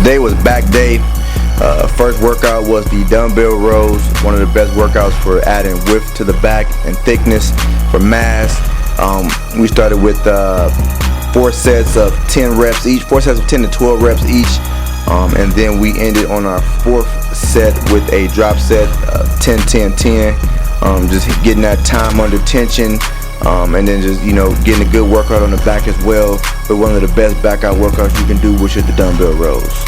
Today was back day. First workout was the dumbbell rows, one of the best workouts for adding width to the back and thickness for mass. We started with 4 sets of 10 reps each, 4 sets of 10 to 12 reps each, and then we ended on our 4th set with a drop set, 10-10-10, just getting that time under tension, and then just getting a good workout on the back as well. But one of the best back out workouts you can do, which is the dumbbell rows.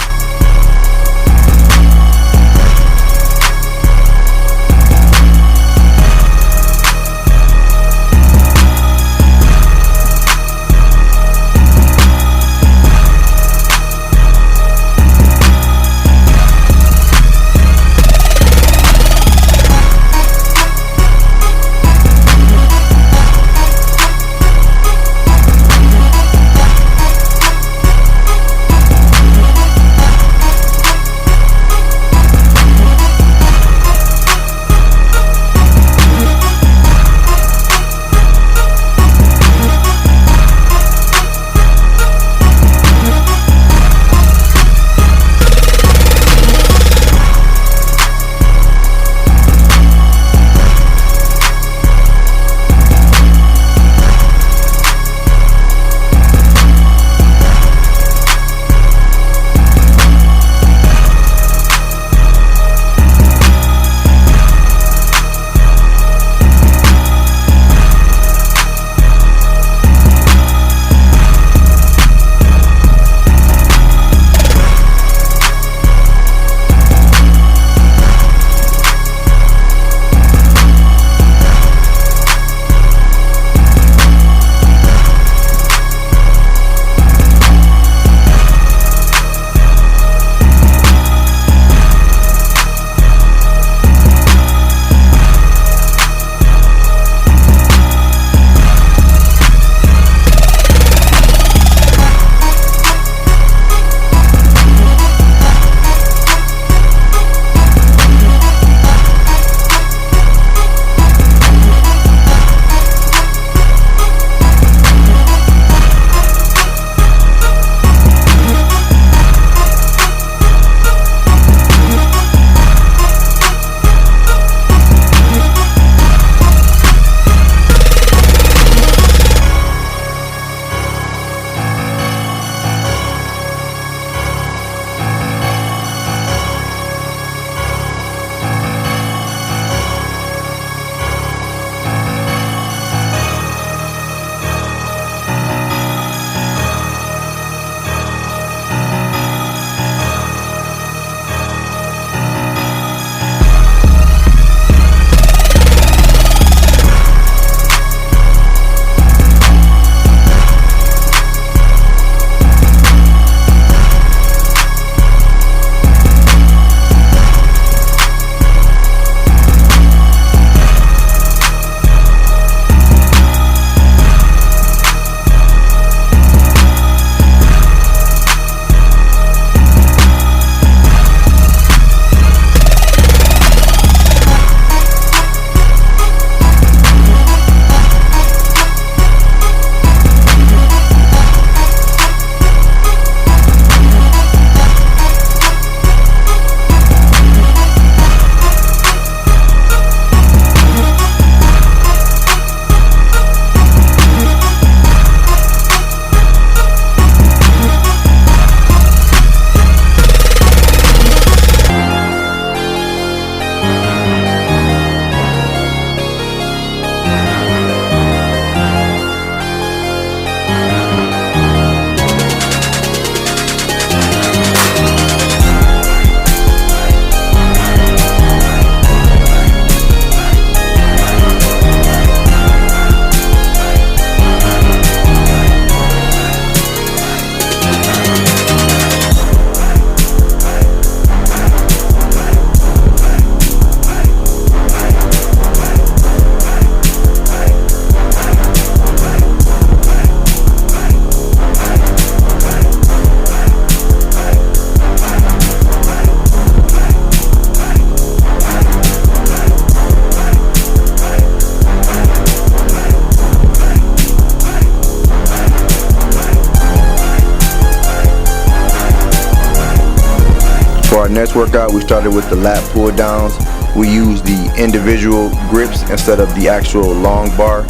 our next workout, we started with the lat pull downs. We used the individual grips instead of the actual long bar.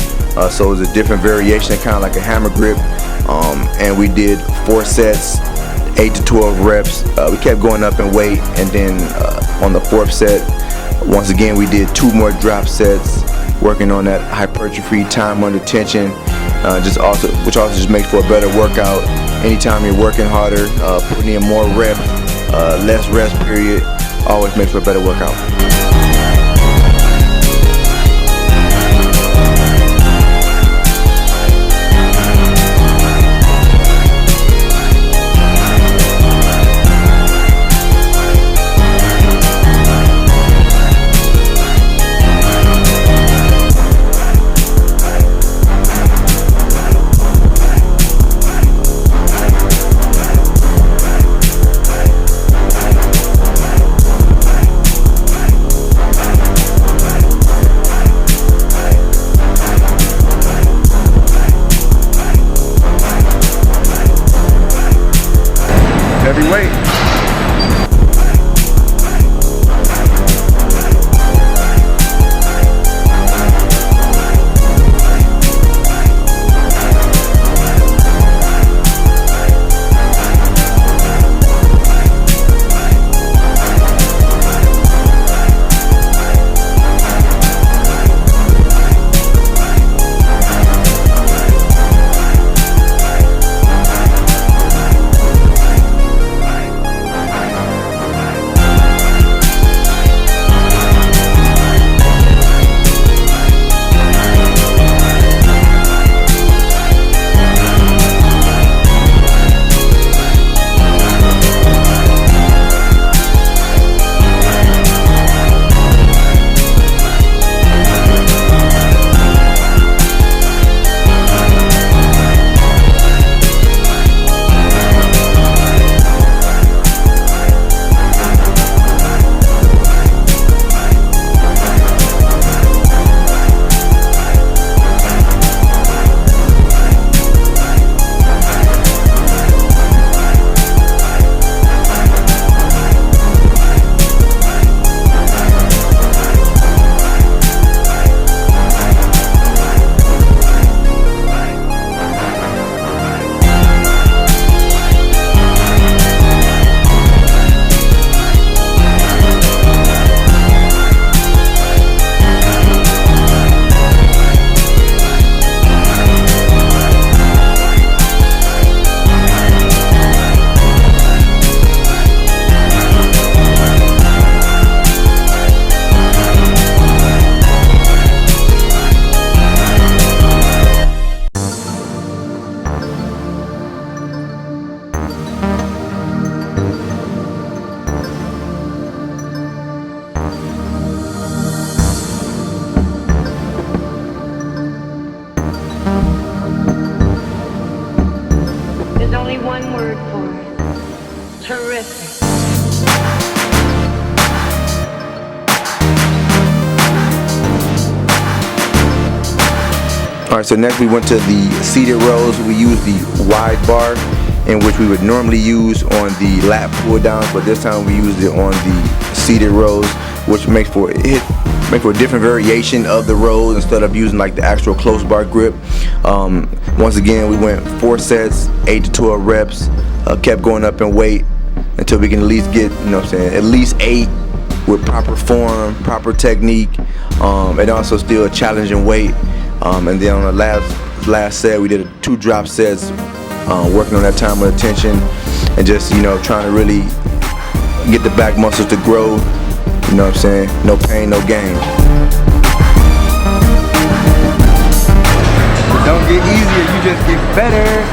So it was a different variation, kind of like a hammer grip. And we did 4 sets, 8 to 12 reps. We kept going up in weight, and then on the 4th set, once again, we did 2 more drop sets, working on that hypertrophy, time under tension, which also just makes for a better workout. Anytime you're working harder, putting in more reps, less rest period, always makes for a better workout. Heavyweight. There's only one word for it. Terrific. Alright, so next we went to the seated rows. We used the wide bar, in which we would normally use on the lat pull downs, but this time we used it on the seated rows, which makes for a different variation of the rows instead of using like the actual close bar grip. Once again, we went 4 sets, 8 to 12 reps, kept going up in weight until we can at least get, at least 8 with proper form, proper technique, and also still a challenging weight. And then on the last set, we did 2 drop sets, working on that time of attention, and just trying to really get the back muscles to grow. You know what I'm saying? No pain, no gain. It don't get easier, you just get better.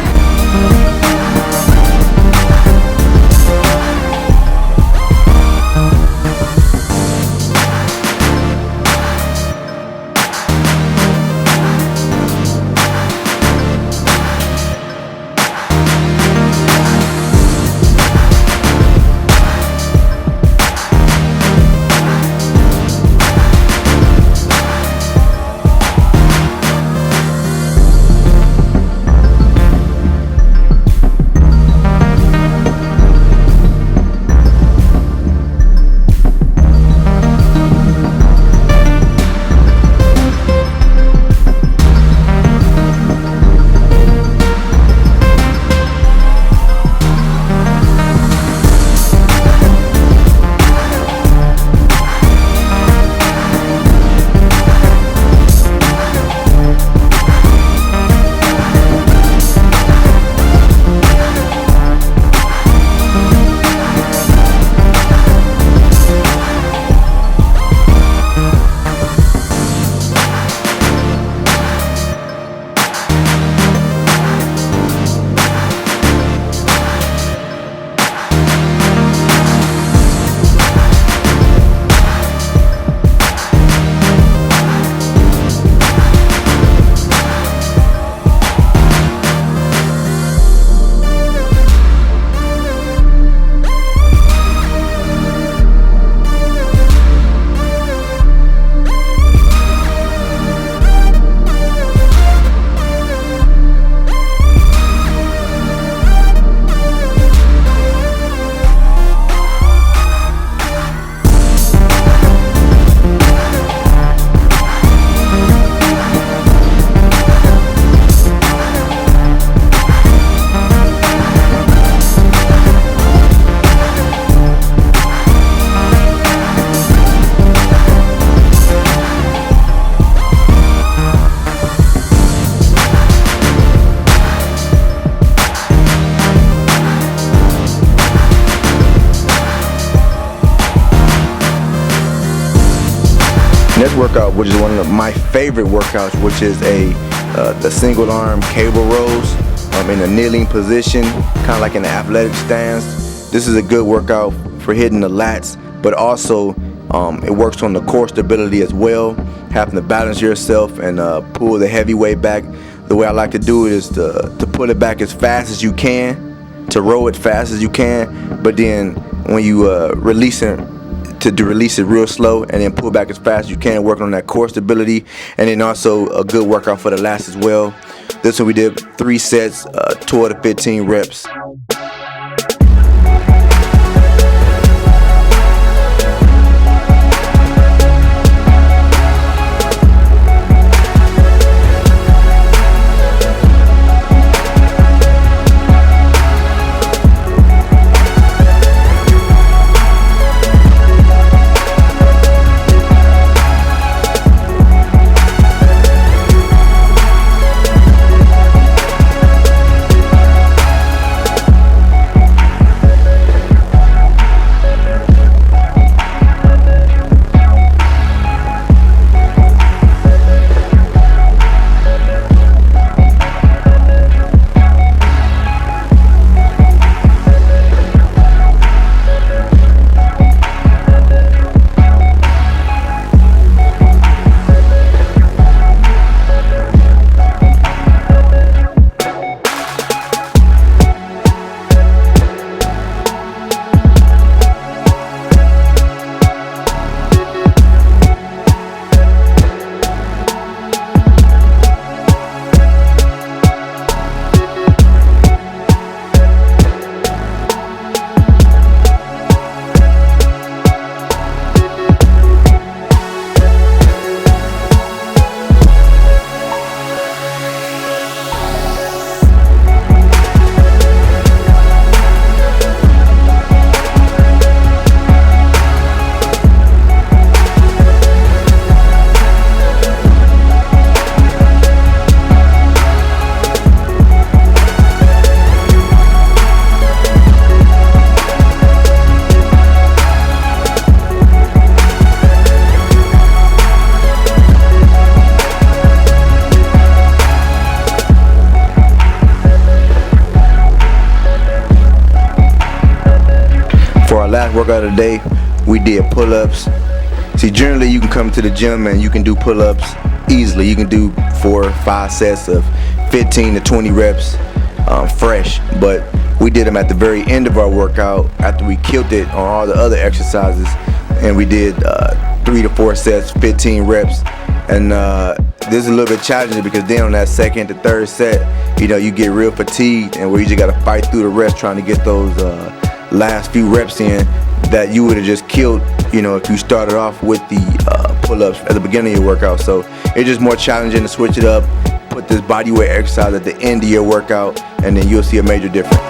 Next workout, which is one of my favorite workouts, which is the single arm cable rows in a kneeling position, kind of like in an athletic stance. This is a good workout for hitting the lats, but also it works on the core stability as well, having to balance yourself and pull the heavy weight back. The way I like to do it is to pull it back as fast as you can, to row it fast as you can, but then when you release it, to release it real slow and then pull back as fast as you can, working on that core stability, and then also a good workout for the lats as well. This one we did 3 sets, 12 to 15 reps. For our last workout of the day, we did pull-ups. See, generally you can come to the gym and you can do pull-ups easily. You can do 4 or 5 sets of 15 to 20 reps fresh, but we did them at the very end of our workout after we killed it on all the other exercises, and we did 3 to 4 sets, 15 reps. And this is a little bit challenging because then on that second to third set, you know, you get real fatigued and where you just got to fight through the rest trying to get those last few reps in that you would have just killed, you know, if you started off with the pull-ups at the beginning of your workout. So it's just more challenging to switch it up, put this body weight exercise at the end of your workout, and then you'll see a major difference.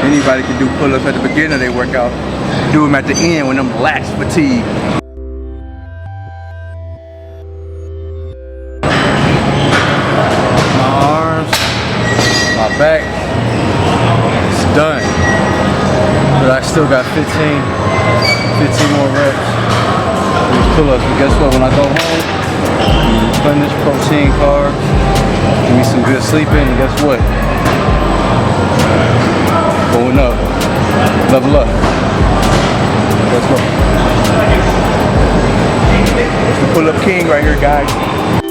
Anybody can do pull-ups at the beginning of their workout. Do them at the end when them lats fatigue. My arms, my back, it's done. But I still got 15 more reps of these pull-ups. But guess what, when I go home, replenish protein, carbs, give me some good sleeping, and guess what? Going up, level up. Let's go. It's the pull-up king right here, guys.